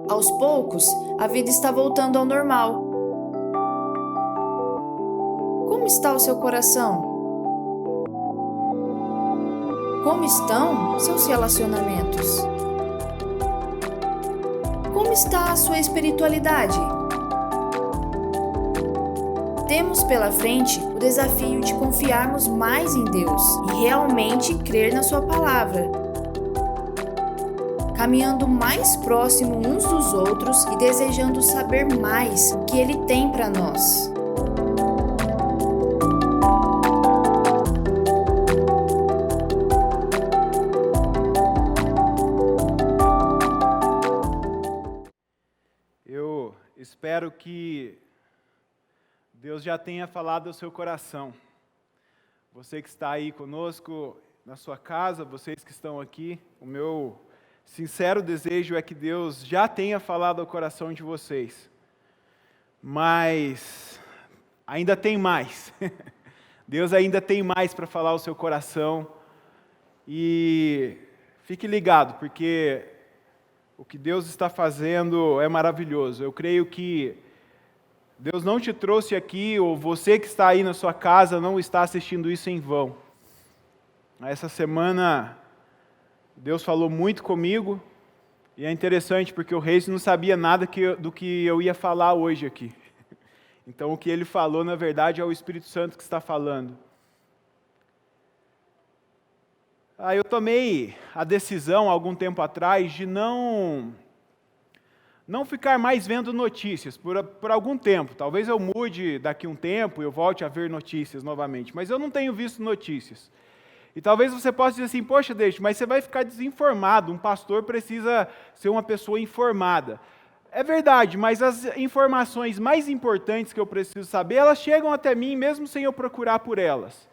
Aos poucos, a vida está voltando ao normal. Como está o seu coração? Como estão seus relacionamentos? Como está a sua espiritualidade? Temos pela frente o desafio de confiarmos mais em Deus e realmente crer na Sua palavra, caminhando mais próximo uns dos outros e desejando saber mais o que Ele tem para nós. Eu espero que Deus já tenha falado ao seu coração. Você que está aí conosco na sua casa, vocês que estão aqui, o meu sincero desejo é que Deus já tenha falado ao coração de vocês. Mas ainda tem mais. Deus ainda tem mais para falar ao seu coração. E fique ligado, porque o que Deus está fazendo é maravilhoso. Eu creio que Deus não te trouxe aqui, ou você que está aí na sua casa não está assistindo isso em vão. Essa semana, Deus falou muito comigo, e é interessante porque o Reis não sabia nada do que eu ia falar hoje aqui. Então, o que ele falou, na verdade, é o Espírito Santo que está falando. Eu tomei a decisão, há algum tempo atrás, de não ficar mais vendo notícias por algum tempo. Talvez eu mude daqui a um tempo e eu volte a ver notícias novamente, mas eu não tenho visto notícias. E talvez você possa dizer assim, poxa, Deixo, mas você vai ficar desinformado, um pastor precisa ser uma pessoa informada. É verdade, mas as informações mais importantes que eu preciso saber, elas chegam até mim mesmo sem eu procurar por elas.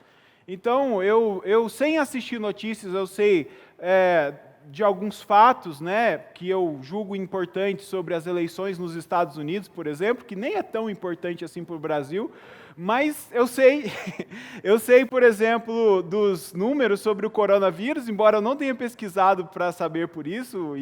Então, eu sem assistir notícias, eu sei de alguns fatos, né, que eu julgo importantes sobre as eleições nos Estados Unidos, por exemplo, que nem é tão importante assim para o Brasil, mas eu sei, por exemplo, dos números sobre o coronavírus, embora eu não tenha pesquisado para saber por isso,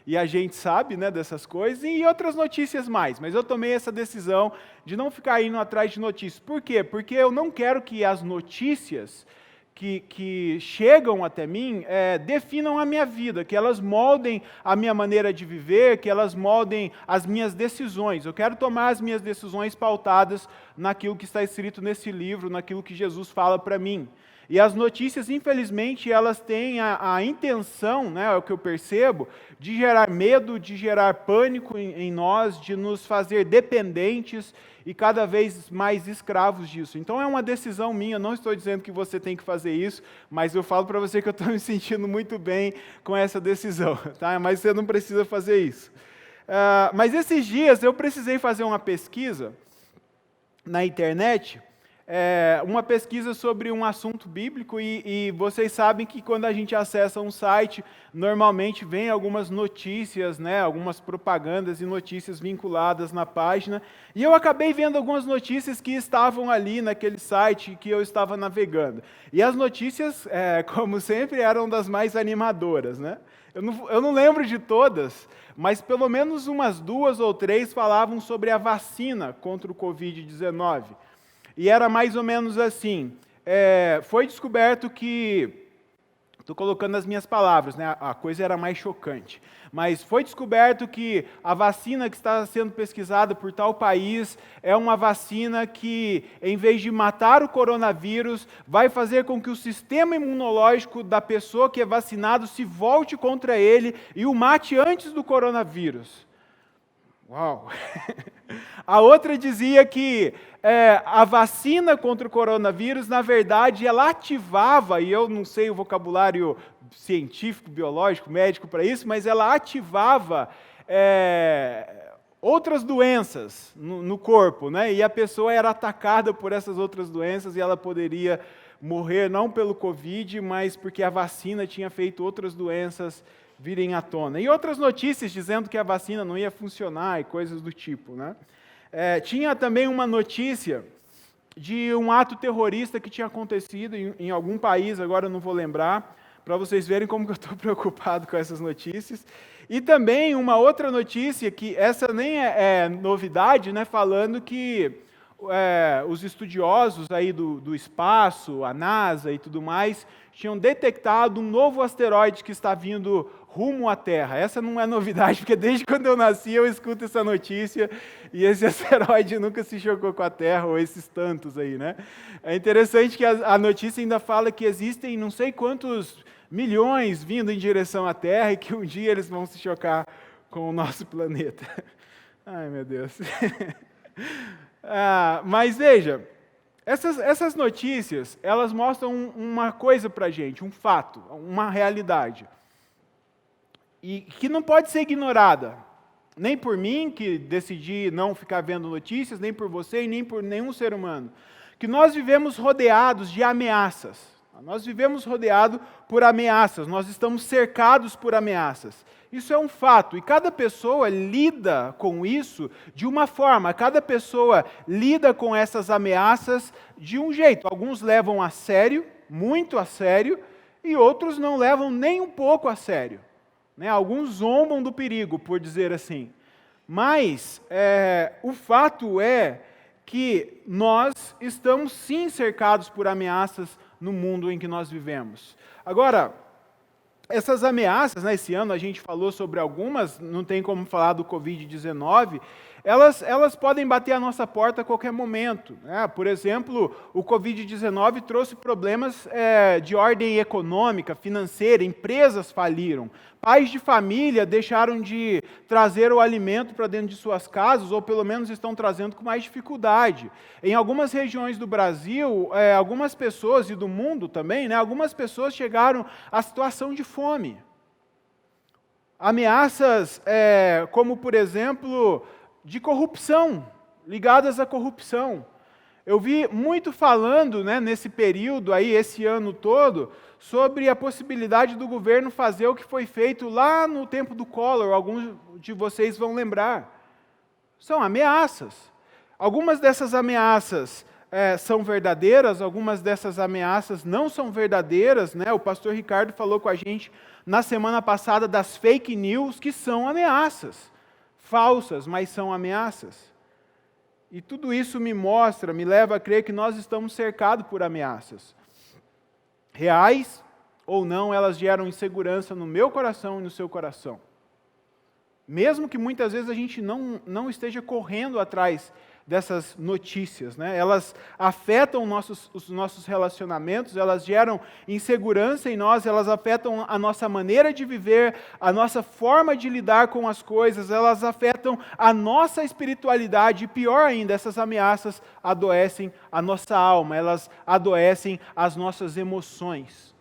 e a gente sabe, né, dessas coisas, e outras notícias mais. Mas eu tomei essa decisão de não ficar indo atrás de notícias. Por quê? Porque eu não quero que as notícias que chegam até mim definam a minha vida, que elas moldem a minha maneira de viver, que elas moldem as minhas decisões. Eu quero tomar as minhas decisões pautadas naquilo que está escrito nesse livro, naquilo que Jesus fala para mim. E as notícias, infelizmente, elas têm a intenção, né, é o que eu percebo, de gerar medo, de gerar pânico em nós, de nos fazer dependentes e cada vez mais escravos disso. Então é uma decisão minha, não estou dizendo que você tem que fazer isso, mas eu falo para você que eu estou me sentindo muito bem com essa decisão, tá? Mas você não precisa fazer isso. Mas esses dias eu precisei fazer uma pesquisa na internet, uma pesquisa sobre um assunto bíblico e vocês sabem que quando a gente acessa um site, normalmente vem algumas notícias, né, algumas propagandas e notícias vinculadas na página, e eu acabei vendo algumas notícias que estavam ali naquele site que eu estava navegando. E as notícias, como sempre, eram das mais animadoras, né? Eu não lembro de todas, mas pelo menos umas 2 ou 3 falavam sobre a vacina contra o Covid-19. E era mais ou menos assim, foi descoberto que, estou colocando as minhas palavras, né? A coisa era mais chocante, mas foi descoberto que a vacina que está sendo pesquisada por tal país é uma vacina que, em vez de matar o coronavírus, vai fazer com que o sistema imunológico da pessoa que é vacinado se volte contra ele e o mate antes do coronavírus. Uau! A outra dizia que a vacina contra o coronavírus, na verdade, ela ativava, e eu não sei o vocabulário científico, biológico, médico para isso, mas ela ativava outras doenças no corpo, né? E a pessoa era atacada por essas outras doenças e ela poderia morrer não pelo Covid, mas porque a vacina tinha feito outras doenças virem à tona. E outras notícias dizendo que a vacina não ia funcionar e coisas do tipo, né? Tinha também uma notícia de um ato terrorista que tinha acontecido em algum país, agora eu não vou lembrar, para vocês verem como que eu estou preocupado com essas notícias. E também uma outra notícia, que essa nem é novidade, né, falando que os estudiosos aí do espaço, a NASA e tudo mais, tinham detectado um novo asteroide que está vindo rumo à Terra. Essa não é novidade, porque desde quando eu nasci eu escuto essa notícia, e esse asteroide nunca se chocou com a Terra, ou esses tantos aí, né? É interessante que a notícia ainda fala que existem não sei quantos milhões vindo em direção à Terra, e que um dia eles vão se chocar com o nosso planeta. Ai, meu Deus. Mas veja, essas notícias, elas mostram uma coisa para a gente, um fato, uma realidade, e que não pode ser ignorada, nem por mim, que decidi não ficar vendo notícias, nem por você e nem por nenhum ser humano, que nós vivemos rodeados de ameaças. Nós vivemos rodeados por ameaças, nós estamos cercados por ameaças. Isso é um fato, e cada pessoa lida com isso de uma forma, cada pessoa lida com essas ameaças de um jeito. Alguns levam a sério, muito a sério, e outros não levam nem um pouco a sério. Alguns zombam do perigo, por dizer assim. Mas o fato é que nós estamos sim cercados por ameaças no mundo em que nós vivemos. Agora, essas ameaças, esse ano a gente falou sobre algumas, não tem como falar do Covid-19, elas podem bater a nossa porta a qualquer momento. Por exemplo, o Covid-19 trouxe problemas de ordem econômica, financeira, empresas faliram, pais de família deixaram de trazer o alimento para dentro de suas casas, ou pelo menos estão trazendo com mais dificuldade. Em algumas regiões do Brasil, algumas pessoas, e do mundo também, algumas pessoas chegaram à situação de fome. Ameaças como, por exemplo, de corrupção, ligadas à corrupção. Eu vi muito falando, nesse período aí, esse ano todo, sobre a possibilidade do governo fazer o que foi feito lá no tempo do Collor, alguns de vocês vão lembrar. São ameaças. Algumas dessas ameaças são verdadeiras, algumas dessas ameaças não são verdadeiras. O pastor Ricardo falou com a gente na semana passada das fake news, que são ameaças. Falsas, mas são ameaças. E tudo isso me leva a crer que nós estamos cercados por ameaças. Reais ou não, elas geram insegurança no meu coração e no seu coração. Mesmo que muitas vezes a gente não esteja correndo atrás dessas notícias, elas afetam os nossos relacionamentos, elas geram insegurança em nós, elas afetam a nossa maneira de viver, a nossa forma de lidar com as coisas, elas afetam a nossa espiritualidade, e pior ainda, essas ameaças adoecem a nossa alma, elas adoecem as nossas emoções.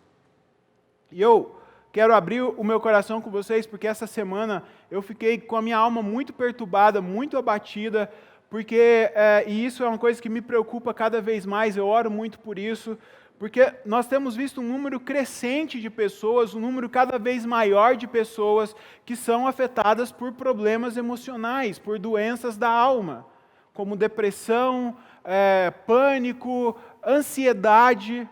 E eu quero abrir o meu coração com vocês, porque essa semana eu fiquei com a minha alma muito perturbada, muito abatida, porque, e isso é uma coisa que me preocupa cada vez mais, eu oro muito por isso, porque nós temos visto um número crescente de pessoas, um número cada vez maior de pessoas que são afetadas por problemas emocionais, por doenças da alma, como depressão, pânico, ansiedade.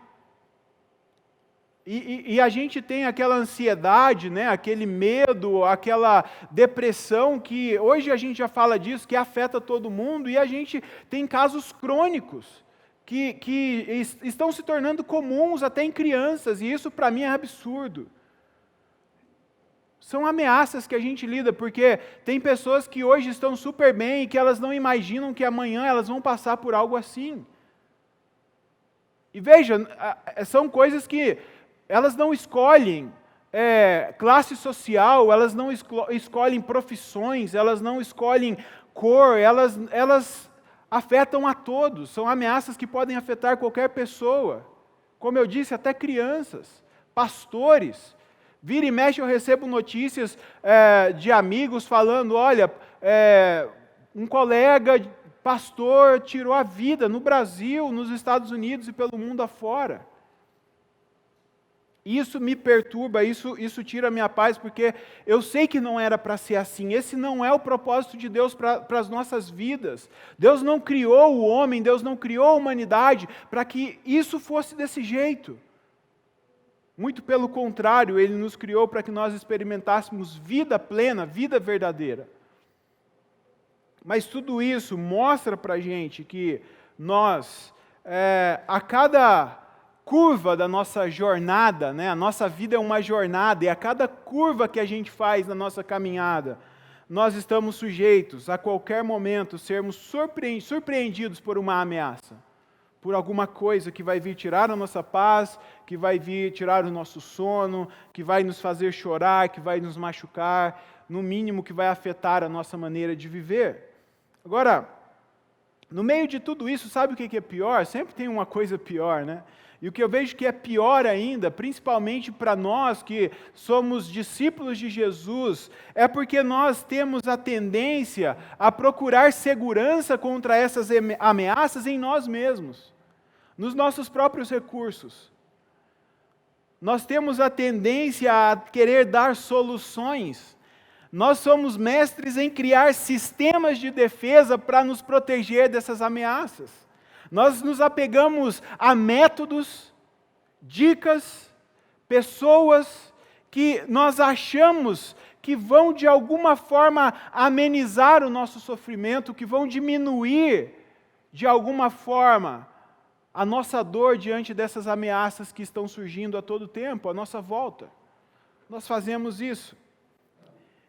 E a gente tem aquela ansiedade, aquele medo, aquela depressão, que hoje a gente já fala disso, que afeta todo mundo, e a gente tem casos crônicos, que estão se tornando comuns até em crianças, e isso para mim é absurdo. São ameaças que a gente lida, porque tem pessoas que hoje estão super bem, e que elas não imaginam que amanhã elas vão passar por algo assim. E veja, são coisas que elas não escolhem classe social, elas não escolhem profissões, elas não escolhem cor, elas afetam a todos. São ameaças que podem afetar qualquer pessoa. Como eu disse, até crianças, pastores. Vira e mexe eu recebo notícias de amigos falando, olha, um colega pastor tirou a vida no Brasil, nos Estados Unidos e pelo mundo afora. Isso me perturba, isso tira a minha paz, porque eu sei que não era para ser assim. Esse não é o propósito de Deus para as nossas vidas. Deus não criou o homem, Deus não criou a humanidade para que isso fosse desse jeito. Muito pelo contrário, Ele nos criou para que nós experimentássemos vida plena, vida verdadeira. Mas tudo isso mostra para a gente que nós, a cada curva da nossa jornada, né, a nossa vida é uma jornada, e a cada curva que a gente faz na nossa caminhada, nós estamos sujeitos a qualquer momento sermos surpreendidos por uma ameaça, por alguma coisa que vai vir tirar a nossa paz, que vai vir tirar o nosso sono, que vai nos fazer chorar, que vai nos machucar, no mínimo que vai afetar a nossa maneira de viver. Agora, no meio de tudo isso, sabe o que é pior? Sempre tem uma coisa pior, né? E o que eu vejo que é pior ainda, principalmente para nós que somos discípulos de Jesus, é porque nós temos a tendência a procurar segurança contra essas ameaças em nós mesmos, nos nossos próprios recursos. Nós temos a tendência a querer dar soluções. Nós somos mestres em criar sistemas de defesa para nos proteger dessas ameaças. Nós nos apegamos a métodos, dicas, pessoas que nós achamos que vão de alguma forma amenizar o nosso sofrimento, que vão diminuir de alguma forma a nossa dor diante dessas ameaças que estão surgindo a todo tempo, à nossa volta. Nós fazemos isso.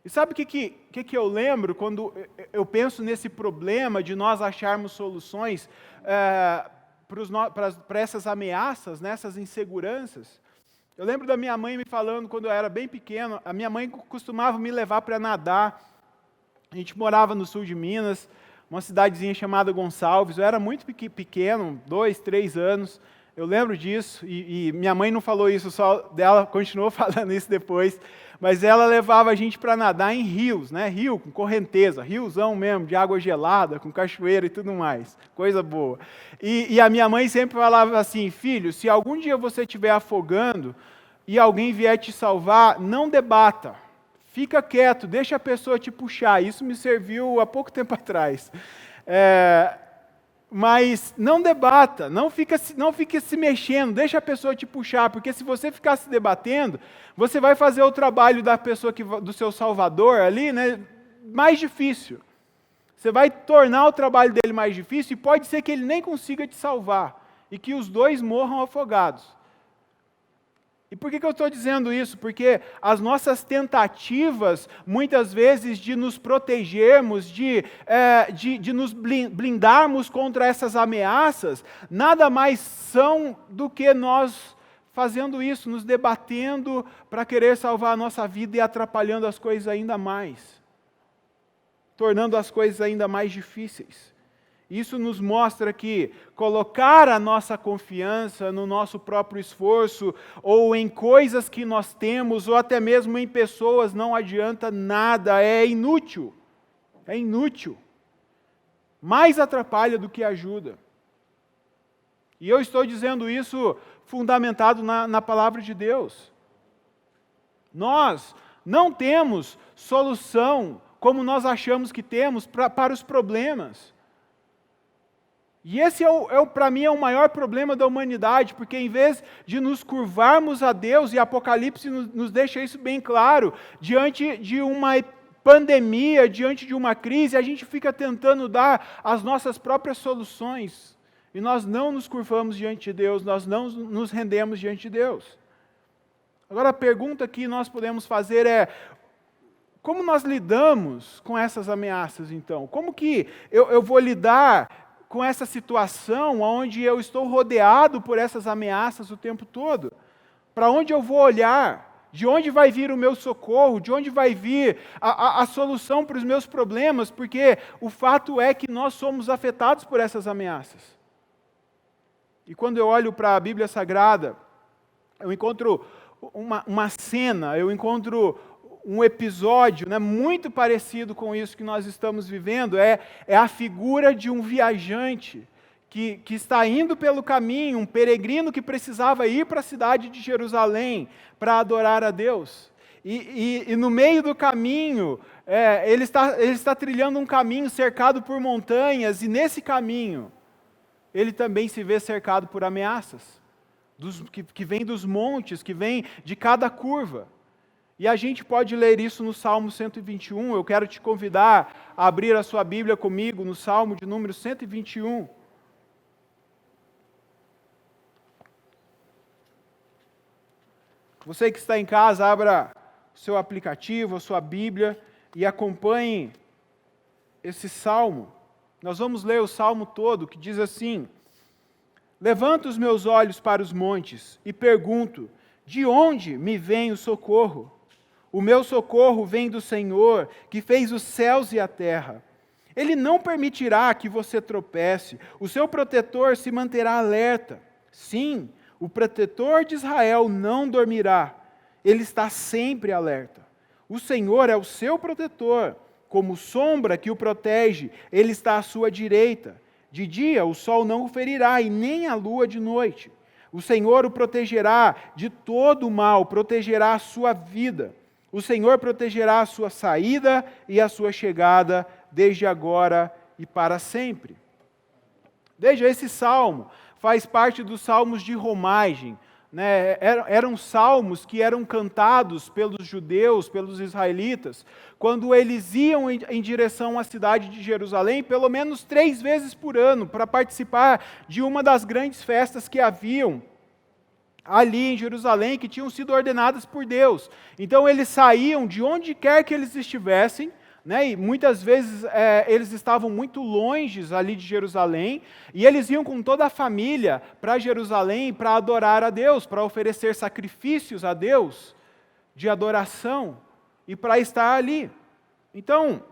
E sabe o que eu lembro quando eu penso nesse problema de nós acharmos soluções para essas ameaças, nessas inseguranças? Eu lembro da minha mãe me falando, quando eu era bem pequeno, a minha mãe costumava me levar para nadar. A gente morava no sul de Minas, uma cidadezinha chamada Gonçalves. Eu era muito pequeno, 2, 3 anos. Eu lembro disso, e minha mãe não falou isso só dela, continuou falando isso depois, mas ela levava a gente para nadar em rios, né? Rio com correnteza, riozão mesmo, de água gelada, com cachoeira e tudo mais, coisa boa. E a minha mãe sempre falava assim: filho, se algum dia você estiver afogando e alguém vier te salvar, não debata, fica quieto, deixa a pessoa te puxar. Isso me serviu há pouco tempo atrás. Mas não debata, não fique se mexendo, deixa a pessoa te puxar, porque se você ficar se debatendo, você vai fazer o trabalho da pessoa do seu salvador ali, né, mais difícil. Você vai tornar o trabalho dele mais difícil e pode ser que ele nem consiga te salvar e que os dois morram afogados. E por que eu estou dizendo isso? Porque as nossas tentativas, muitas vezes, de nos protegermos, de nos blindarmos contra essas ameaças, nada mais são do que nós fazendo isso, nos debatendo para querer salvar a nossa vida e atrapalhando as coisas ainda mais, tornando as coisas ainda mais difíceis. Isso nos mostra que colocar a nossa confiança no nosso próprio esforço, ou em coisas que nós temos, ou até mesmo em pessoas, não adianta nada, é inútil. É inútil. Mais atrapalha do que ajuda. E eu estou dizendo isso fundamentado na palavra de Deus. Nós não temos solução como nós achamos que temos para os problemas. E esse para mim, é o maior problema da humanidade, porque em vez de nos curvarmos a Deus, e Apocalipse nos deixa isso bem claro, diante de uma pandemia, diante de uma crise, a gente fica tentando dar as nossas próprias soluções, e nós não nos curvamos diante de Deus, nós não nos rendemos diante de Deus. Agora a pergunta que nós podemos fazer é: como nós lidamos com essas ameaças então? Como que eu vou lidar com essa situação onde eu estou rodeado por essas ameaças o tempo todo? Para onde eu vou olhar? De onde vai vir o meu socorro? De onde vai vir a solução para os meus problemas? Porque o fato é que nós somos afetados por essas ameaças. E quando eu olho para a Bíblia Sagrada, eu encontro uma cena, eu encontro um episódio, né, muito parecido com isso que nós estamos vivendo. É a figura de um viajante que está indo pelo caminho, um peregrino que precisava ir para a cidade de Jerusalém para adorar a Deus. E no meio do caminho, ele está trilhando um caminho cercado por montanhas, e nesse caminho, ele também se vê cercado por ameaças. que vem dos montes, que vem de cada curva. E a gente pode ler isso no Salmo 121. Eu quero te convidar a abrir a sua Bíblia comigo no Salmo de número 121. Você que está em casa, abra o seu aplicativo, a sua Bíblia e acompanhe esse salmo. Nós vamos ler o salmo todo, que diz assim: levanto os meus olhos para os montes e pergunto, de onde me vem o socorro? O meu socorro vem do Senhor, que fez os céus e a terra. Ele não permitirá que você tropece, o seu protetor se manterá alerta. Sim, o protetor de Israel não dormirá, ele está sempre alerta. O Senhor é o seu protetor, como sombra que o protege, ele está à sua direita. De dia o sol não o ferirá e nem a lua de noite. O Senhor o protegerá de todo o mal, protegerá a sua vida. O Senhor protegerá a sua saída e a sua chegada, desde agora e para sempre. Veja, esse salmo faz parte dos salmos de romagem. Né? Eram salmos que eram cantados pelos judeus, pelos israelitas, quando eles iam em direção à cidade de Jerusalém, pelo menos 3 vezes por ano, para participar de uma das grandes festas que haviam ali em Jerusalém, que tinham sido ordenadas por Deus. Então eles saíam de onde quer que eles estivessem, né, e muitas vezes eles estavam muito longe ali de Jerusalém, e eles iam com toda a família para Jerusalém para adorar a Deus, para oferecer sacrifícios a Deus de adoração e para estar ali. Então,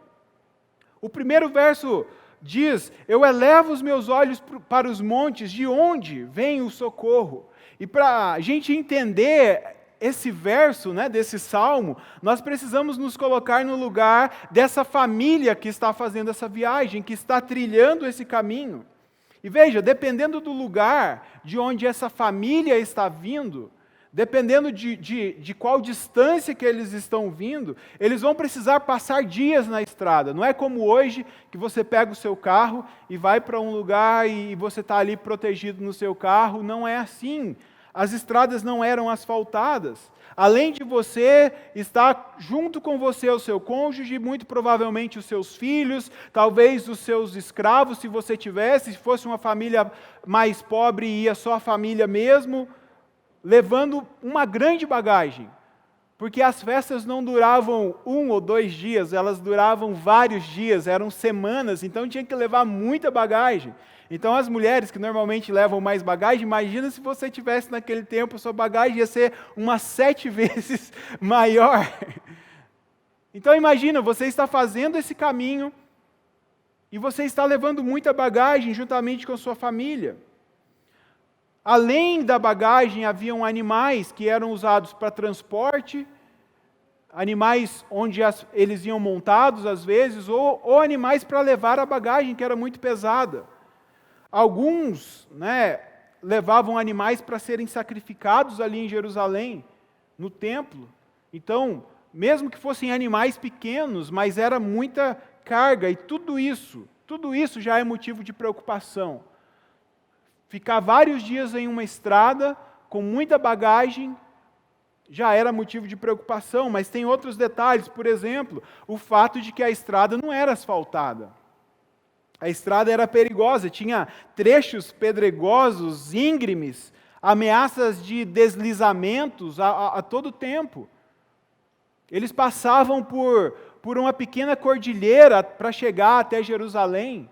o primeiro verso diz: eu elevo os meus olhos para os montes, de onde vem o socorro? E para a gente entender esse verso, né, desse salmo, nós precisamos nos colocar no lugar dessa família que está fazendo essa viagem, que está trilhando esse caminho. E veja, dependendo do lugar de onde essa família está vindo, dependendo de qual distância que eles estão vindo, eles vão precisar passar dias na estrada. Não é como hoje, que você pega o seu carro e vai para um lugar e você está ali protegido no seu carro. Não é assim. As estradas não eram asfaltadas. Além de você estar junto com você o seu cônjuge, muito provavelmente os seus filhos, talvez os seus escravos, se você tivesse, se fosse uma família mais pobre, ia só a família mesmo, levando uma grande bagagem. Porque as festas não duravam 1 ou 2 dias, elas duravam vários dias, eram semanas, então tinha que levar muita bagagem. Então as mulheres que normalmente levam mais bagagem, imagina se você tivesse naquele tempo, sua bagagem ia ser umas 7 vezes maior. Então imagina, você está fazendo esse caminho e você está levando muita bagagem juntamente com a sua família. Além da bagagem, haviam animais que eram usados para transporte, animais onde eles iam montados às vezes, ou animais para levar a bagagem, que era muito pesada. Alguns, né, levavam animais para serem sacrificados ali em Jerusalém, no templo. Então, mesmo que fossem animais pequenos, mas era muita carga, e tudo isso já é motivo de preocupação. Ficar vários dias em uma estrada, com muita bagagem, já era motivo de preocupação, mas tem outros detalhes. Por exemplo, o fato de que a estrada não era asfaltada. A estrada era perigosa, tinha trechos pedregosos, íngremes, ameaças de deslizamentos a todo tempo. Eles passavam por uma pequena cordilheira para chegar até Jerusalém.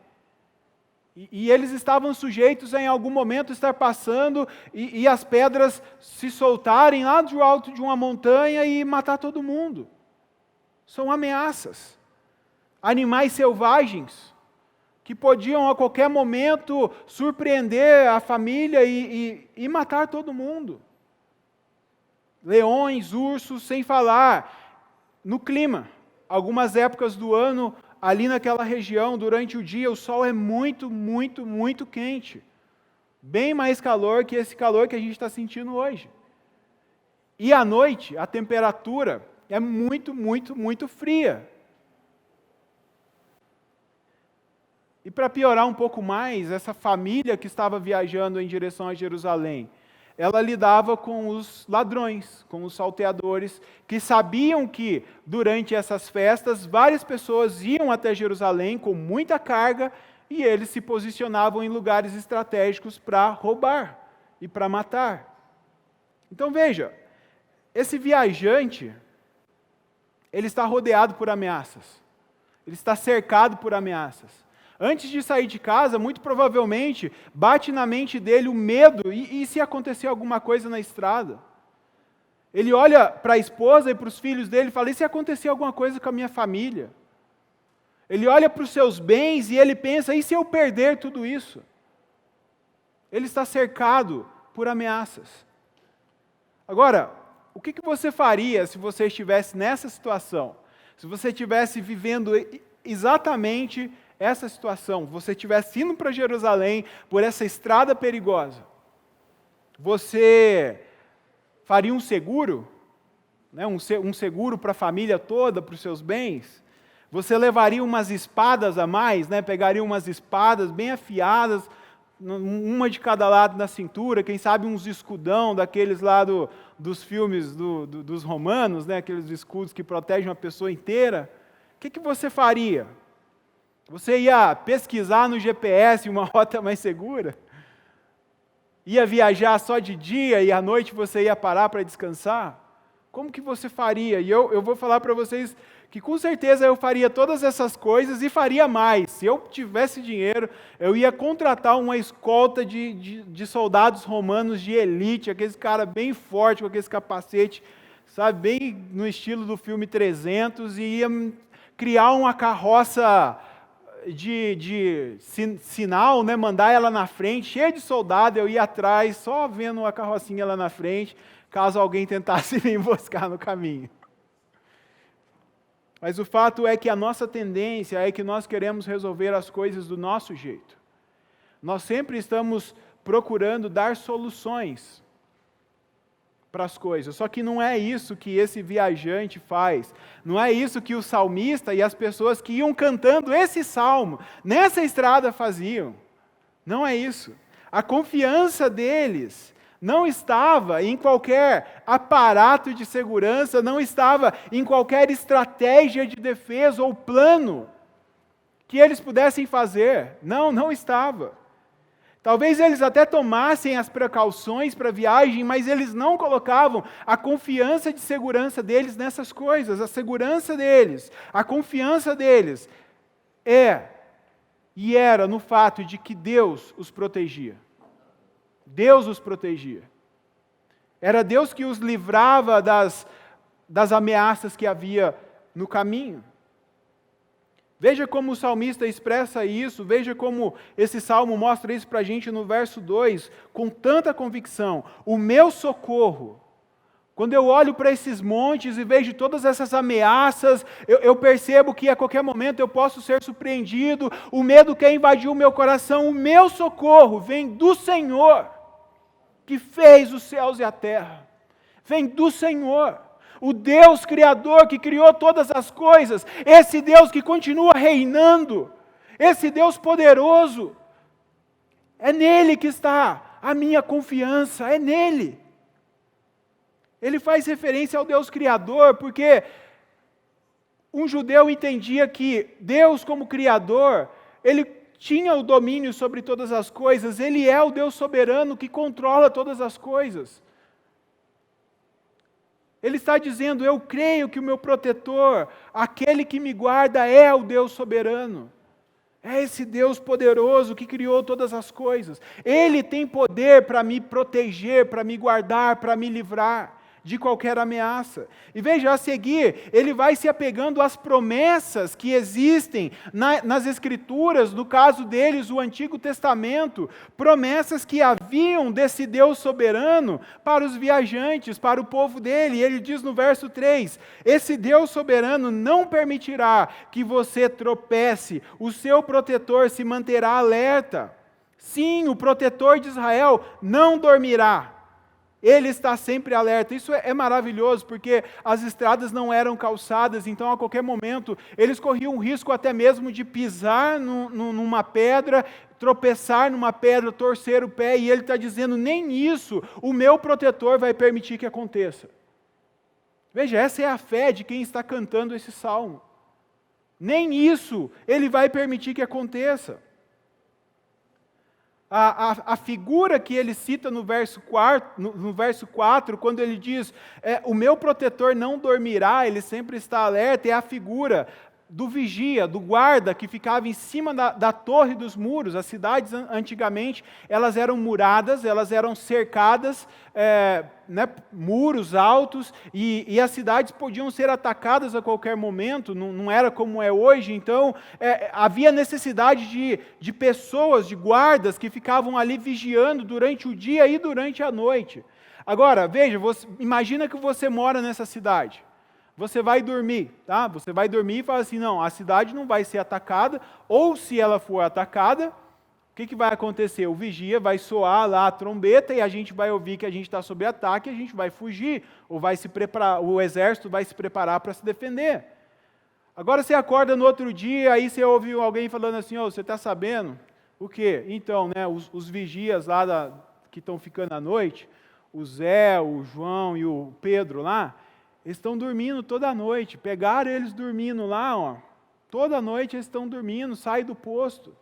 E eles estavam sujeitos a, em algum momento, estar passando e as pedras se soltarem lá do alto de uma montanha e matar todo mundo. São ameaças. Animais selvagens que podiam a qualquer momento surpreender a família e matar todo mundo. Leões, ursos, sem falar no clima. Algumas épocas do ano, ali naquela região, durante o dia, o sol é muito, muito, muito quente. Bem mais calor que esse calor que a gente está sentindo hoje. E à noite, a temperatura é muito, muito, muito fria. E para piorar um pouco mais, essa família que estava viajando em direção a Jerusalém, ela lidava com os ladrões, com os salteadores, que sabiam que durante essas festas várias pessoas iam até Jerusalém com muita carga e eles se posicionavam em lugares estratégicos para roubar e para matar. Então veja, esse viajante, ele está rodeado por ameaças, ele está cercado por ameaças. Antes de sair de casa, muito provavelmente, bate na mente dele o medo, e se acontecer alguma coisa na estrada? Ele olha para a esposa e para os filhos dele e fala, e se acontecer alguma coisa com a minha família? Ele olha para os seus bens e ele pensa, e se eu perder tudo isso? Ele está cercado por ameaças. Agora, o que você faria se você estivesse nessa situação? Se você estivesse vivendo exatamente essa situação, você estivesse indo para Jerusalém por essa estrada perigosa, você faria um seguro? Né? Um seguro para a família toda, para os seus bens? Você levaria umas espadas a mais, né? Pegaria umas espadas bem afiadas, uma de cada lado na cintura, quem sabe uns escudão daqueles lá dos filmes dos romanos, né? Aqueles escudos que protegem uma pessoa inteira. O que você faria? Você ia pesquisar no GPS uma rota mais segura? Ia viajar só de dia e à noite você ia parar para descansar? Como que você faria? E eu vou falar para vocês que com certeza eu faria todas essas coisas e faria mais. Se eu tivesse dinheiro, eu ia contratar uma escolta de soldados romanos de elite, aqueles caras bem fortes, com aqueles capacete, sabe, bem no estilo do filme 300, e ia criar uma carroça de sinal, né, mandar ela na frente, cheia de soldado, eu ia atrás, só vendo a carrocinha lá na frente, caso alguém tentasse me emboscar no caminho. Mas o fato é que a nossa tendência é que nós queremos resolver as coisas do nosso jeito. Nós sempre estamos procurando dar soluções para as coisas, só que não é isso que esse viajante faz, não é isso que o salmista e as pessoas que iam cantando esse salmo nessa estrada faziam, não é isso. A confiança deles não estava em qualquer aparato de segurança, não estava em qualquer estratégia de defesa ou plano que eles pudessem fazer, não estava. Talvez eles até tomassem as precauções para a viagem, mas eles não colocavam a confiança de segurança deles nessas coisas. A segurança deles, a confiança deles era no fato de que Deus os protegia. Deus os protegia. Era Deus que os livrava das ameaças que havia no caminho. Veja como o salmista expressa isso, veja como esse salmo mostra isso para a gente no verso 2, com tanta convicção. O meu socorro, quando eu olho para esses montes e vejo todas essas ameaças, eu percebo que a qualquer momento eu posso ser surpreendido, o medo quer invadir o meu coração, o meu socorro vem do Senhor, que fez os céus e a terra, vem do Senhor. O Deus Criador que criou todas as coisas, esse Deus que continua reinando, esse Deus poderoso, é nele que está a minha confiança, é nele. Ele faz referência ao Deus Criador, porque um judeu entendia que Deus como Criador, ele tinha o domínio sobre todas as coisas, ele é o Deus soberano que controla todas as coisas. Ele está dizendo, eu creio que o meu protetor, aquele que me guarda, é o Deus soberano. É esse Deus poderoso que criou todas as coisas. Ele tem poder para me proteger, para me guardar, para me livrar de qualquer ameaça. E veja, a seguir, ele vai se apegando às promessas que existem nas Escrituras, no caso deles, o Antigo Testamento, promessas que haviam desse Deus soberano para os viajantes, para o povo dele. E ele diz no verso 3, esse Deus soberano não permitirá que você tropece, o seu protetor se manterá alerta. Sim, o protetor de Israel não dormirá. Ele está sempre alerta. Isso é maravilhoso, porque as estradas não eram calçadas, então a qualquer momento eles corriam o risco até mesmo de pisar numa pedra, tropeçar numa pedra, torcer o pé, e ele está dizendo, nem isso o meu protetor vai permitir que aconteça. Veja, essa é a fé de quem está cantando esse salmo. Nem isso ele vai permitir que aconteça. A figura que ele cita no verso 4, quando ele diz, o meu protetor não dormirá, ele sempre está alerta, é a figura do vigia, do guarda, que ficava em cima da torre dos muros. As cidades, antigamente, elas eram muradas, elas eram cercadas, muros altos, e as cidades podiam ser atacadas a qualquer momento, não era como é hoje. Então, havia necessidade de pessoas, de guardas, que ficavam ali vigiando durante o dia e durante a noite. Agora, veja, imagina que você mora nessa cidade. Você vai dormir, tá? Você vai dormir e fala assim, não, a cidade não vai ser atacada, ou se ela for atacada, o que vai acontecer? O vigia vai soar lá a trombeta e a gente vai ouvir que a gente está sob ataque e a gente vai fugir, ou vai se preparar, o exército vai se preparar para se defender. Agora você acorda no outro dia, aí você ouve alguém falando assim, você está sabendo o quê? Então, os vigias lá que estão ficando à noite, o Zé, o João e o Pedro lá, eles estão dormindo toda noite. Pegaram eles dormindo lá, toda noite eles estão dormindo, sai do posto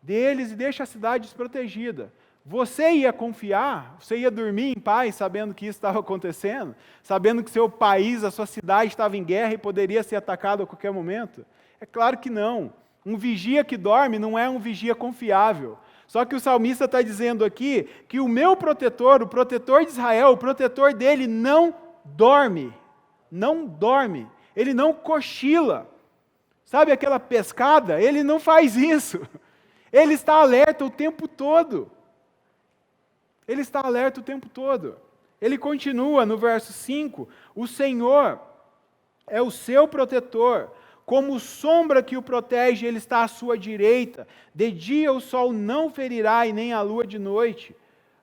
deles e deixa a cidade desprotegida. Você ia confiar? Você ia dormir em paz sabendo que isso estava acontecendo? Sabendo que seu país, a sua cidade estava em guerra e poderia ser atacado a qualquer momento? É claro que não. Um vigia que dorme não é um vigia confiável. Só que o salmista está dizendo aqui que o meu protetor, o protetor de Israel, o protetor dele não dorme. Não dorme, ele não cochila. Sabe aquela pescada? Ele não faz isso. Ele está alerta o tempo todo. Ele está alerta o tempo todo. Ele continua no verso 5, o Senhor é o seu protetor, como sombra que o protege, ele está à sua direita. De dia o sol não ferirá e nem a lua de noite.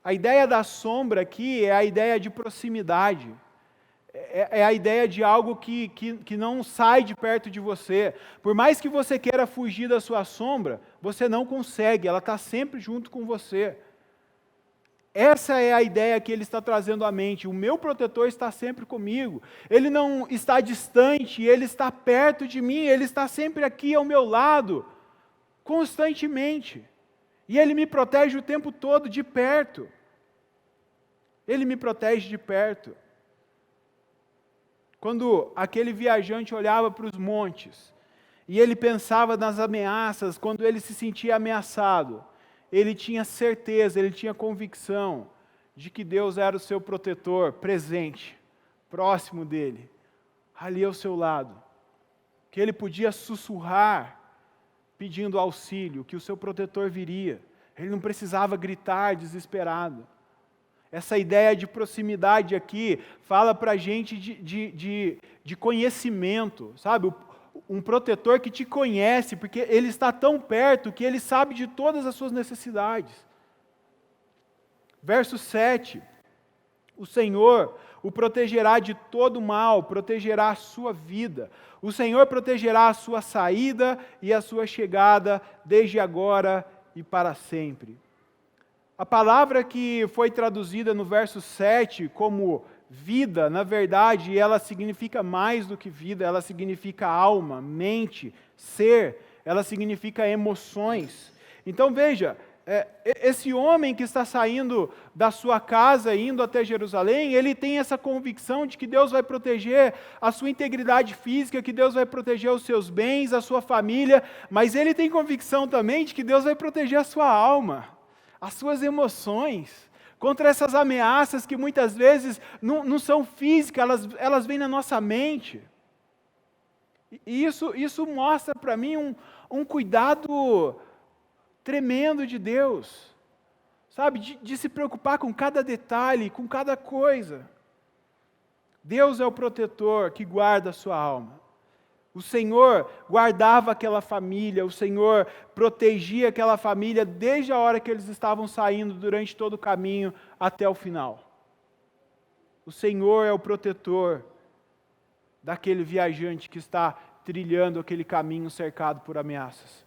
A ideia da sombra aqui é a ideia de proximidade. É a ideia de algo que não sai de perto de você. Por mais que você queira fugir da sua sombra, você não consegue, ela está sempre junto com você. Essa é a ideia que ele está trazendo à mente. O meu protetor está sempre comigo. Ele não está distante, ele está perto de mim, ele está sempre aqui ao meu lado, constantemente. E ele me protege o tempo todo de perto. Ele me protege de perto. Quando aquele viajante olhava para os montes e ele pensava nas ameaças, quando ele se sentia ameaçado, ele tinha certeza, ele tinha convicção de que Deus era o seu protetor, presente, próximo dele, ali ao seu lado, que ele podia sussurrar pedindo auxílio, que o seu protetor viria, ele não precisava gritar desesperado. Essa ideia de proximidade aqui fala para a gente de conhecimento, sabe? Um protetor que te conhece, porque ele está tão perto que ele sabe de todas as suas necessidades. Verso 7, o Senhor o protegerá de todo mal, protegerá a sua vida. O Senhor protegerá a sua saída e a sua chegada, desde agora e para sempre. A palavra que foi traduzida no verso 7 como vida, na verdade, ela significa mais do que vida, ela significa alma, mente, ser, ela significa emoções. Então veja, esse homem que está saindo da sua casa, indo até Jerusalém, ele tem essa convicção de que Deus vai proteger a sua integridade física, que Deus vai proteger os seus bens, a sua família, mas ele tem convicção também de que Deus vai proteger a sua alma, as suas emoções, contra essas ameaças que muitas vezes não são físicas, elas vêm na nossa mente. E isso mostra para mim um cuidado tremendo de Deus, sabe, de se preocupar com cada detalhe, com cada coisa. Deus é o protetor que guarda a sua alma. O Senhor guardava aquela família, o Senhor protegia aquela família desde a hora que eles estavam saindo, durante todo o caminho até o final. O Senhor é o protetor daquele viajante que está trilhando aquele caminho cercado por ameaças.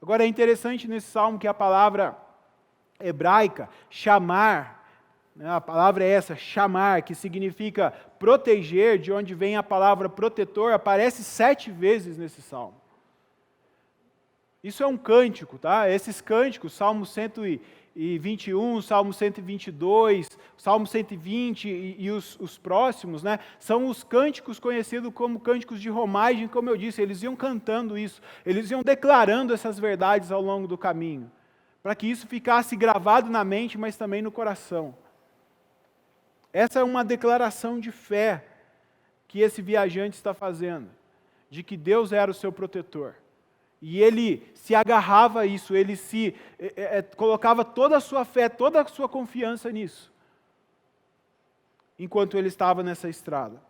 Agora é interessante nesse salmo que a palavra hebraica, chamar, né, a palavra é essa, chamar, que significa proteger, de onde vem a palavra protetor, aparece 7 vezes nesse salmo. Isso é um cântico, tá? Esses cânticos, Salmo 121, Salmo 122, Salmo 120 e os próximos, né, são os cânticos conhecidos como cânticos de romagem, como eu disse, eles iam cantando isso, eles iam declarando essas verdades ao longo do caminho, para que isso ficasse gravado na mente, mas também no coração. Essa é uma declaração de fé que esse viajante está fazendo, de que Deus era o seu protetor. E ele se agarrava a isso, ele colocava toda a sua fé, toda a sua confiança nisso, enquanto ele estava nessa estrada.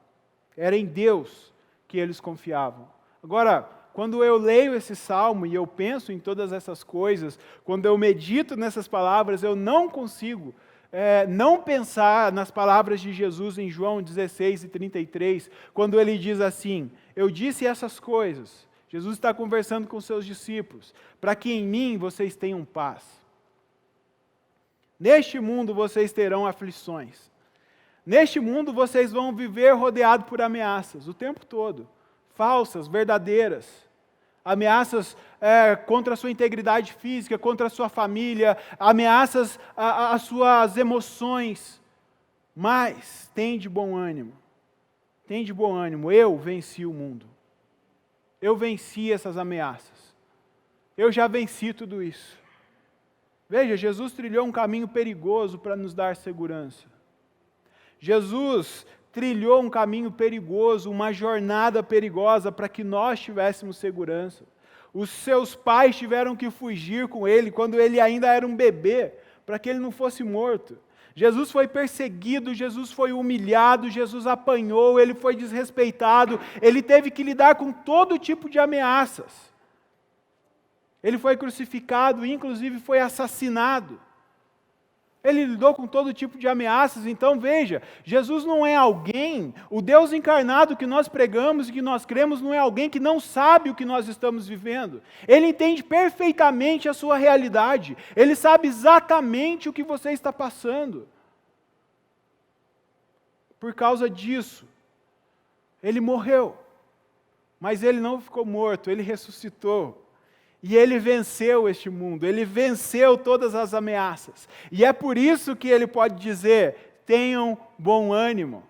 Era em Deus que eles confiavam. Agora, quando eu leio esse salmo e eu penso em todas essas coisas, quando eu medito nessas palavras, eu não consigo não pensar nas palavras de Jesus em João 16:33, quando ele diz assim: eu disse essas coisas. Jesus está conversando com seus discípulos, para que em mim vocês tenham paz. Neste mundo vocês terão aflições. Neste mundo vocês vão viver rodeado por ameaças o tempo todo, falsas, verdadeiras. Ameaças contra a sua integridade física, contra a sua família, ameaças às suas emoções. Mas tem de bom ânimo. Tem de bom ânimo. Eu venci o mundo. Eu venci essas ameaças. Eu já venci tudo isso. Veja, Jesus trilhou um caminho perigoso para nos dar segurança. Jesus trilhou um caminho perigoso, uma jornada perigosa para que nós tivéssemos segurança. Os seus pais tiveram que fugir com ele quando ele ainda era um bebê, para que ele não fosse morto. Jesus foi perseguido, Jesus foi humilhado, Jesus apanhou, ele foi desrespeitado, ele teve que lidar com todo tipo de ameaças. Ele foi crucificado, inclusive foi assassinado. Ele lidou com todo tipo de ameaças. Então veja, Jesus não é alguém, o Deus encarnado que nós pregamos e que nós cremos não é alguém que não sabe o que nós estamos vivendo. Ele entende perfeitamente a sua realidade. Ele sabe exatamente o que você está passando. Por causa disso, ele morreu. Mas ele não ficou morto, ele ressuscitou. E ele venceu este mundo, ele venceu todas as ameaças. E é por isso que ele pode dizer: tenham bom ânimo,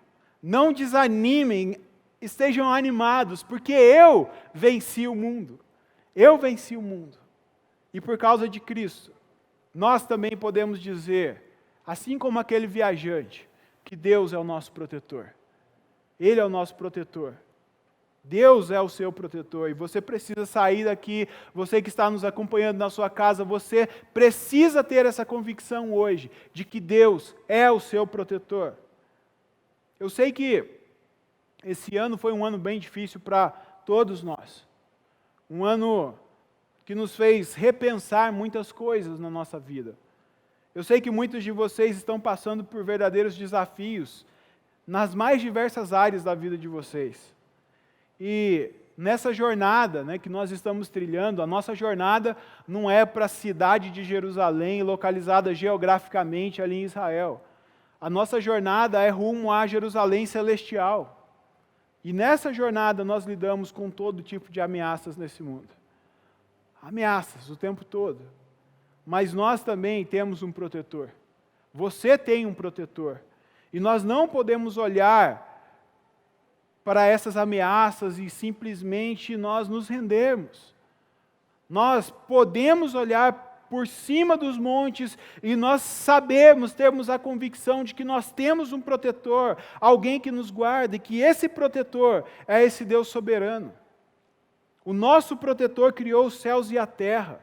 não desanimem, estejam animados, porque eu venci o mundo. Eu venci o mundo. E por causa de Cristo, nós também podemos dizer, assim como aquele viajante, que Deus é o nosso protetor. Ele é o nosso protetor. Deus é o seu protetor e você precisa sair daqui, você que está nos acompanhando na sua casa, você precisa ter essa convicção hoje, de que Deus é o seu protetor. Eu sei que esse ano foi um ano bem difícil para todos nós, um ano que nos fez repensar muitas coisas na nossa vida. Eu sei que muitos de vocês estão passando por verdadeiros desafios nas mais diversas áreas da vida de vocês. E nessa jornada, né, que nós estamos trilhando, a nossa jornada não é para a cidade de Jerusalém, localizada geograficamente ali em Israel. A nossa jornada é rumo a Jerusalém celestial. E nessa jornada nós lidamos com todo tipo de ameaças nesse mundo. Ameaças o tempo todo. Mas nós também temos um protetor. Você tem um protetor. E nós não podemos olhar para essas ameaças e simplesmente nós nos rendermos. Nós podemos olhar por cima dos montes e nós sabemos, temos a convicção de que nós temos um protetor, alguém que nos guarda, e que esse protetor é esse Deus soberano. O nosso protetor criou os céus e a terra.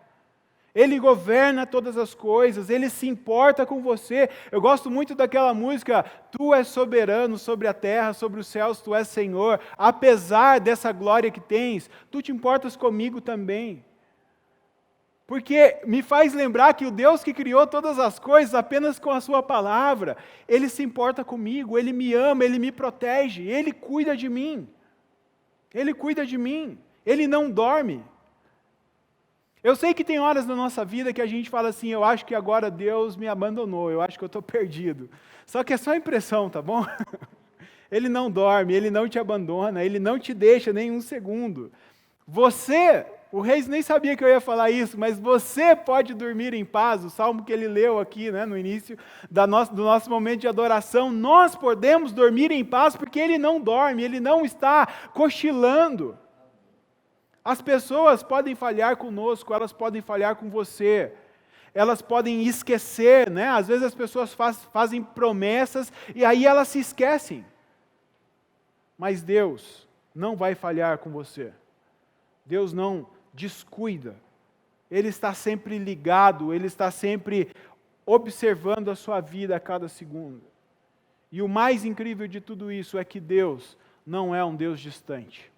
Ele governa todas as coisas, Ele se importa com você. Eu gosto muito daquela música, Tu és soberano sobre a terra, sobre os céus, Tu és Senhor. Apesar dessa glória que tens, Tu te importas comigo também. porque me faz lembrar que o Deus que criou todas as coisas apenas com a sua palavra, Ele se importa comigo, Ele me ama, Ele me protege, Ele cuida de mim. Ele cuida de mim, Ele não dorme. Eu sei que tem horas na nossa vida que a gente fala assim, eu acho que agora Deus me abandonou, eu acho que eu estou perdido. Só que é só impressão, tá bom? Ele não dorme, Ele não te abandona, Ele não te deixa nem um segundo. Você, o Reis nem sabia que eu ia falar isso, mas você pode dormir em paz, o salmo que ele leu aqui, né, no início do nosso momento de adoração, nós podemos dormir em paz porque Ele não dorme, Ele não está cochilando. As pessoas podem falhar conosco, elas podem falhar com você, elas podem esquecer, né? Às vezes as pessoas fazem promessas e aí elas se esquecem. Mas Deus não vai falhar com você. Deus não descuida. Ele está sempre ligado, Ele está sempre observando a sua vida a cada segundo. E o mais incrível de tudo isso é que Deus não é um Deus distante.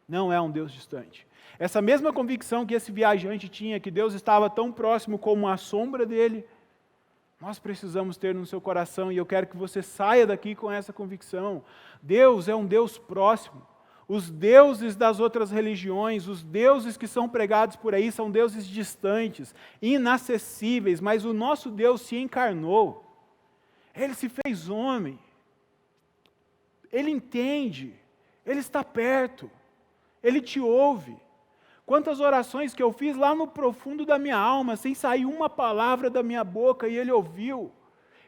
Não é um Deus distante. Essa mesma convicção que esse viajante tinha, que Deus estava tão próximo como a sombra dele, nós precisamos ter no seu coração, e eu quero que você saia daqui com essa convicção. Deus é um Deus próximo. Os deuses das outras religiões, os deuses que são pregados por aí, são deuses distantes, inacessíveis, mas o nosso Deus se encarnou. Ele se fez homem. Ele entende. Ele está perto. Ele te ouve. Quantas orações que eu fiz lá no profundo da minha alma, sem sair uma palavra da minha boca, e Ele ouviu.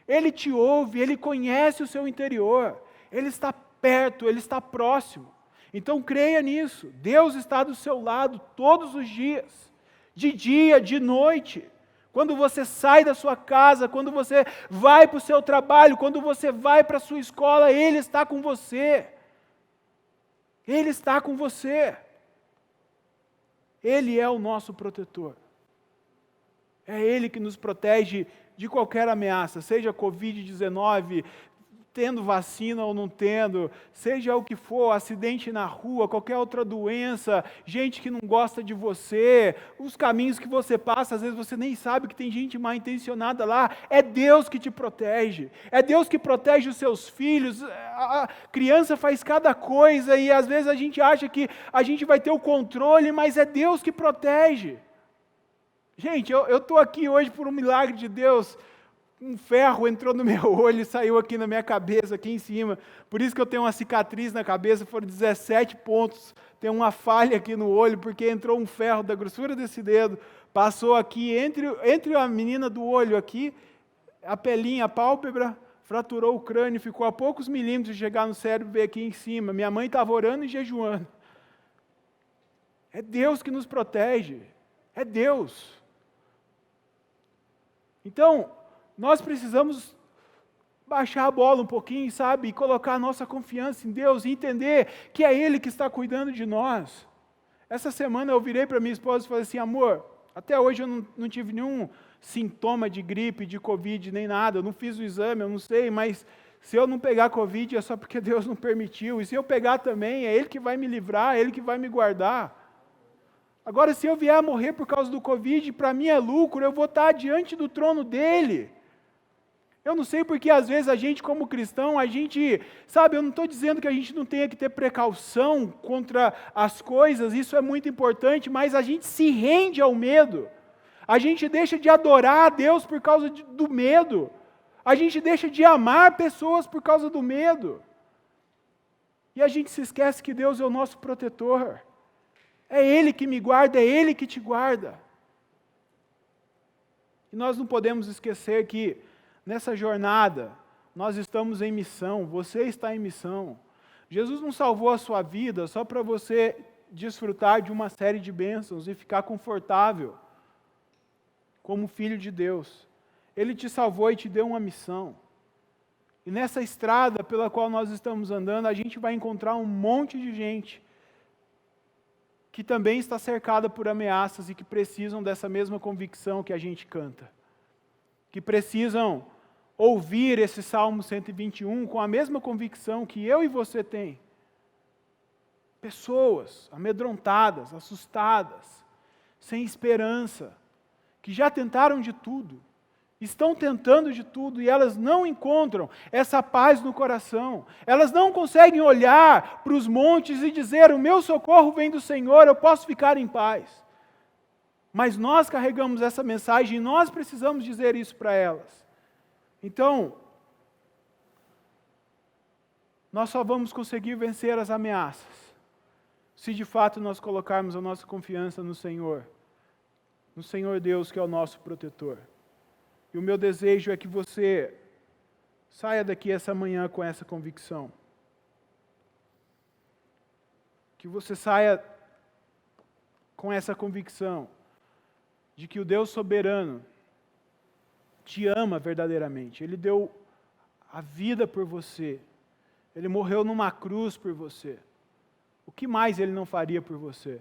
Ele te ouve, Ele conhece o seu interior. Ele está perto, Ele está próximo. Então creia nisso. Deus está do seu lado todos os dias. De dia, de noite. Quando você sai da sua casa, quando você vai para o seu trabalho, quando você vai para a sua escola, Ele está com você. Ele está com você. Ele é o nosso protetor. É Ele que nos protege de qualquer ameaça, seja Covid-19, tendo vacina ou não tendo, seja o que for, acidente na rua, qualquer outra doença, gente que não gosta de você, os caminhos que você passa, às vezes você nem sabe que tem gente mal intencionada lá, é Deus que te protege, é Deus que protege os seus filhos, a criança faz cada coisa e às vezes a gente acha que a gente vai ter o controle, mas é Deus que protege. Gente, eu estou aqui hoje por um milagre de Deus. Um ferro entrou no meu olho e saiu aqui na minha cabeça, aqui em cima. Por isso que eu tenho uma cicatriz na cabeça, foram 17 pontos. Tem uma falha aqui no olho, porque entrou um ferro da grossura desse dedo, passou aqui entre a menina do olho aqui, a pelinha, a pálpebra, fraturou o crânio, ficou a poucos milímetros de chegar no cérebro e veio aqui em cima. Minha mãe estava orando e jejuando. É Deus que nos protege. É Deus. Então, nós precisamos baixar a bola um pouquinho, sabe? E colocar a nossa confiança em Deus e entender que é Ele que está cuidando de nós. Essa semana eu virei para minha esposa e falei assim, amor, até hoje eu não tive nenhum sintoma de gripe, de Covid, nem nada. Eu não fiz o exame, eu não sei, mas se eu não pegar Covid é só porque Deus não permitiu. E se eu pegar também, é Ele que vai me livrar, é Ele que vai me guardar. Agora, se eu vier a morrer por causa do Covid, para mim é lucro, eu vou estar diante do trono dEle. Eu não sei porque às vezes a gente como cristão, sabe, eu não estou dizendo que a gente não tenha que ter precaução contra as coisas, isso é muito importante, mas a gente se rende ao medo. A gente deixa de adorar a Deus por causa do medo. A gente deixa de amar pessoas por causa do medo. E a gente se esquece que Deus é o nosso protetor. É Ele que me guarda, é Ele que te guarda. E nós não podemos esquecer que nessa jornada, nós estamos em missão, você está em missão. Jesus não salvou a sua vida só para você desfrutar de uma série de bênçãos e ficar confortável, como filho de Deus. Ele te salvou e te deu uma missão. E nessa estrada pela qual nós estamos andando, a gente vai encontrar um monte de gente que também está cercada por ameaças e que precisam dessa mesma convicção que a gente canta. Que precisam ouvir esse Salmo 121 com a mesma convicção que eu e você tem. Pessoas amedrontadas, assustadas, sem esperança, que já tentaram de tudo, estão tentando de tudo e elas não encontram essa paz no coração. Elas não conseguem olhar para os montes e dizer: o meu socorro vem do Senhor, eu posso ficar em paz. Mas nós carregamos essa mensagem e nós precisamos dizer isso para elas. Então, nós só vamos conseguir vencer as ameaças se de fato nós colocarmos a nossa confiança no Senhor Deus, que é o nosso protetor. E o meu desejo é que você saia daqui essa manhã com essa convicção. Que você saia com essa convicção de que o Deus soberano te ama verdadeiramente. Ele deu a vida por você. Ele morreu numa cruz por você. O que mais Ele não faria por você?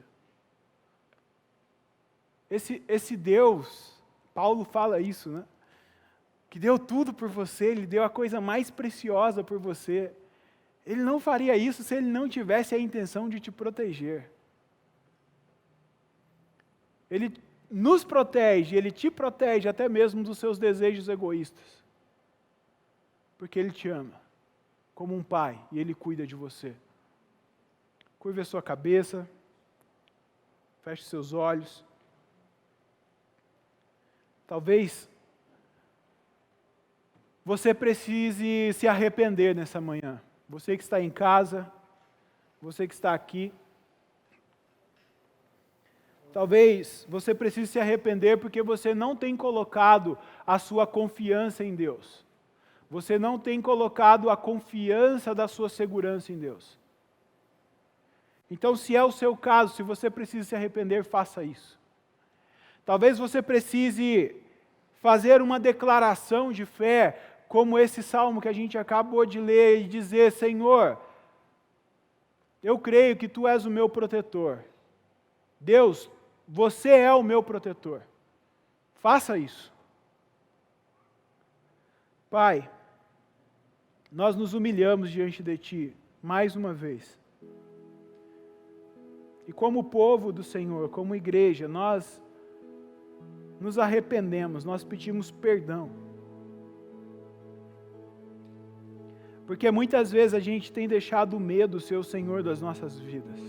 Esse Deus, Paulo fala isso, né? Que deu tudo por você, Ele deu a coisa mais preciosa por você. Ele não faria isso se Ele não tivesse a intenção de te proteger. Ele nos protege, Ele te protege até mesmo dos seus desejos egoístas. Porque Ele te ama, como um pai, e Ele cuida de você. Curve a sua cabeça, feche seus olhos. Talvez você precise se arrepender nessa manhã. Você que está em casa, você que está aqui. Talvez você precise se arrepender porque você não tem colocado a sua confiança em Deus. Você não tem colocado a confiança da sua segurança em Deus. Então, se é o seu caso, se você precisa se arrepender, faça isso. Talvez você precise fazer uma declaração de fé, como esse salmo que a gente acabou de ler, e dizer: Senhor, eu creio que Tu és o meu protetor. Deus, Você é o meu protetor. Faça isso. Pai, nós nos humilhamos diante de Ti, mais uma vez. E como povo do Senhor, como igreja, nós nos arrependemos, nós pedimos perdão. Porque muitas vezes a gente tem deixado o medo ser o Senhor das nossas vidas.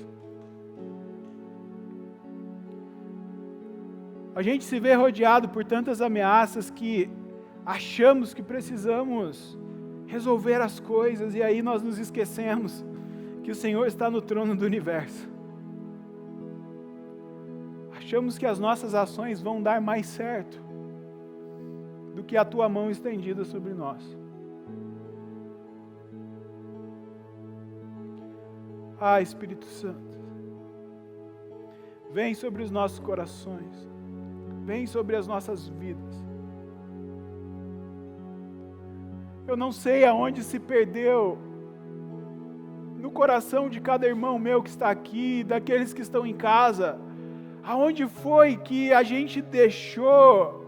A gente se vê rodeado por tantas ameaças que achamos que precisamos resolver as coisas e aí nós nos esquecemos que o Senhor está no trono do universo. Achamos que as nossas ações vão dar mais certo do que a Tua mão estendida sobre nós. Ah, Espírito Santo, vem sobre os nossos corações, vem sobre as nossas vidas. Eu não sei aonde se perdeu no coração de cada irmão meu que está aqui, daqueles que estão em casa, aonde foi que a gente deixou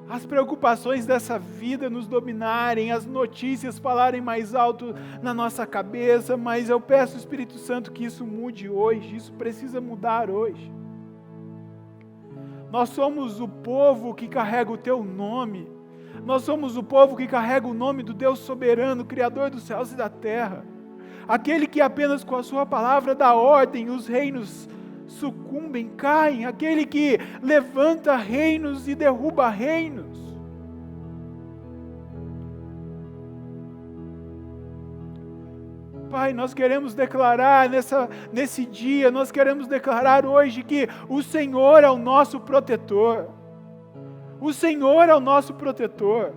as preocupações dessa vida nos dominarem, as notícias falarem mais alto na nossa cabeça, mas eu peço ao Espírito Santo que isso mude hoje, isso precisa mudar hoje. Nós somos o povo que carrega o Teu nome, nós somos o povo que carrega o nome do Deus soberano, Criador dos céus e da terra, aquele que apenas com a Sua palavra dá ordem, os reinos sucumbem, caem, aquele que levanta reinos e derruba reinos. Pai, nós queremos declarar nesse dia, nós queremos declarar hoje que o Senhor é o nosso protetor. O Senhor é o nosso protetor.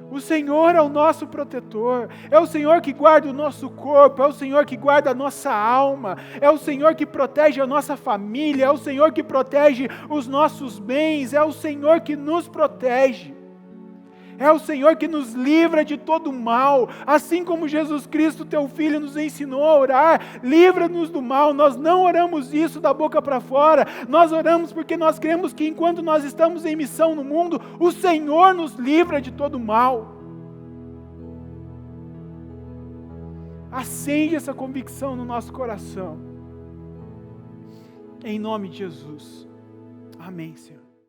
O Senhor é o nosso protetor, é o Senhor que guarda o nosso corpo, é o Senhor que guarda a nossa alma, é o Senhor que protege a nossa família, é o Senhor que protege os nossos bens, é o Senhor que nos protege, é o Senhor que nos livra de todo mal, assim como Jesus Cristo, Teu Filho, nos ensinou a orar, livra-nos do mal. Nós não oramos isso da boca para fora, nós oramos porque nós cremos que enquanto nós estamos em missão no mundo, o Senhor nos livra de todo mal. Acende essa convicção no nosso coração, em nome de Jesus, Amém, Senhor.